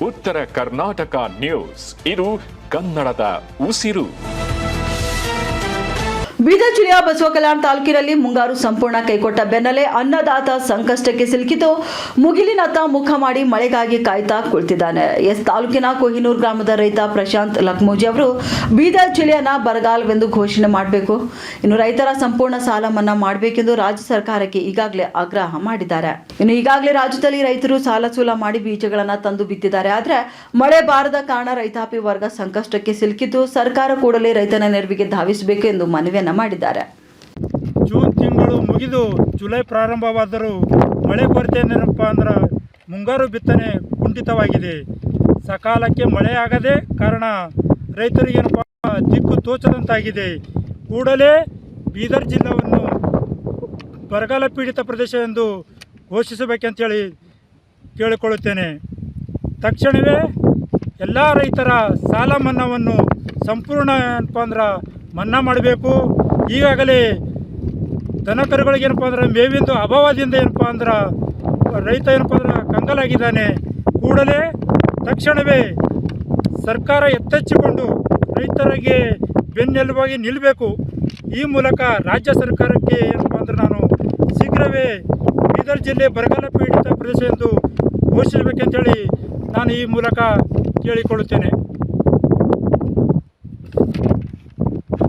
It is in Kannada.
ಉತ್ತರ ಕರ್ನಾಟಕ ನ್ಯೂಸ್, ಇದು ಕನ್ನಡದ ಉಸಿರು. ಬೀದರ್ ಜಿಲ್ಲೆಯ ಬಸವಕಲ್ಯಾಣ ತಾಲೂಕಿನಲ್ಲಿ ಮುಂಗಾರು ಸಂಪೂರ್ಣ ಕೈಕೊಟ್ಟ ಬೆನ್ನಲ್ಲೇ ಅನ್ನದಾತ ಸಂಕಷ್ಟಕ್ಕೆ ಸಿಲುಕಿತು. ಮುಗಿಲಿನತ್ತ ಮುಖ ಮಾಡಿ ಮಳೆಗಾಗಿ ಕಾಯ್ತಾ ಕುಳಿತಿದ್ದಾನೆ. ತಾಲೂಕಿನ ಕೊಹಿನೂರು ಗ್ರಾಮದ ರೈತ ಪ್ರಶಾಂತ್ ಲಕ್ಮೋಜಿ ಅವರು ಬೀದರ್ ಜಿಲ್ಲೆಯನ್ನ ಬರಗಾಲವೆಂದು ಘೋಷಣೆ ಮಾಡಬೇಕು, ಇನ್ನು ರೈತರ ಸಂಪೂರ್ಣ ಸಾಲ ಮನ್ನಾ ಮಾಡಬೇಕೆಂದು ರಾಜ್ಯ ಸರ್ಕಾರಕ್ಕೆ ಈಗಾಗಲೇ ಆಗ್ರಹ ಮಾಡಿದ್ದಾರೆ. ಇನ್ನು ಈಗಾಗಲೇ ರಾಜ್ಯದಲ್ಲಿ ರೈತರು ಸಾಲ ಸೂಲ ಮಾಡಿ ಬೀಜಗಳನ್ನ ತಂದು ಬಿತ್ತಿದ್ದಾರೆ. ಆದರೆ ಮಳೆ ಬಾರದ ಕಾರಣ ರೈತಾಪಿ ವರ್ಗ ಸಂಕಷ್ಟಕ್ಕೆ ಸಿಲುಕಿದ್ದು ಸರ್ಕಾರ ಕೂಡಲೇ ರೈತನ ನೆರವಿಗೆ ಧಾವಿಸಬೇಕು ಎಂದು ಮನವಿಯನ್ನ ಮಾಡಿದ್ದಾರೆ. ಜೂನ್ ತಿಂಗಳು ಮುಗಿದು ಜುಲೈ ಪ್ರಾರಂಭವಾದರೂ ಮಳೆ ಕೊರತೆ ಏನಪ್ಪ ಅಂದ್ರೆ ಮುಂಗಾರು ಬಿತ್ತನೆ ಕುಂಠಿತವಾಗಿದೆ. ಸಕಾಲಕ್ಕೆ ಮಳೆಯಾಗದೆ ಕಾರಣ ರೈತರಿಗೇನಪ್ಪ ದಿಕ್ಕು ತೋಚದಂತಾಗಿದೆ. ಕೂಡಲೇ ಬೀದರ್ ಜಿಲ್ಲೆಯನ್ನು ಬರಗಾಲ ಪೀಡಿತ ಪ್ರದೇಶ ಎಂದು ಘೋಷಿಸಬೇಕಂತೇಳಿ ಕೇಳಿಕೊಳ್ಳುತ್ತೇನೆ. ತಕ್ಷಣವೇ ಎಲ್ಲ ರೈತರ ಸಾಲ ಮನ್ನಾವನ್ನು ಸಂಪೂರ್ಣ ಏನಪ್ಪ ಅಂದ್ರೆ ಮನ್ನಾ ಮಾಡಬೇಕು. ಈಗಾಗಲೇ ದನಕರುಗಳಿಗೆ ಏನಪ್ಪ ಅಂದ್ರೆ ಮೇವಿಂದು ಅಭಾವದಿಂದ ಏನಪ್ಪ ಅಂದ್ರೆ ರೈತ ಏನಪ್ಪ ಅಂದ್ರೆ ಕಂಗಾಲಾಗಿದ್ದಾನೆ. ಕೂಡಲೇ ತಕ್ಷಣವೇ ಸರ್ಕಾರ ಎಚ್ಚೆತ್ತುಕೊಂಡು ರೈತರಿಗೆ ಬೆನ್ನೆಲುಬಾಗಿ ನಿಲ್ಲಬೇಕು. ಈ ಮೂಲಕ ರಾಜ್ಯ ಸರ್ಕಾರಕ್ಕೆ ಏನಪ್ಪ ಅಂದ್ರೆ ನಾನು ಶೀಘ್ರವೇ ಬೀದರ್ ಜಿಲ್ಲೆ ಬರಗಾಲ ಪೀಡಿತ ಪ್ರದೇಶ ಎಂದು ಘೋಷಿಸಬೇಕಂತೇಳಿ ನಾನು ಈ ಮೂಲಕ ಕೇಳಿಕೊಳ್ಳುತ್ತೇನೆ.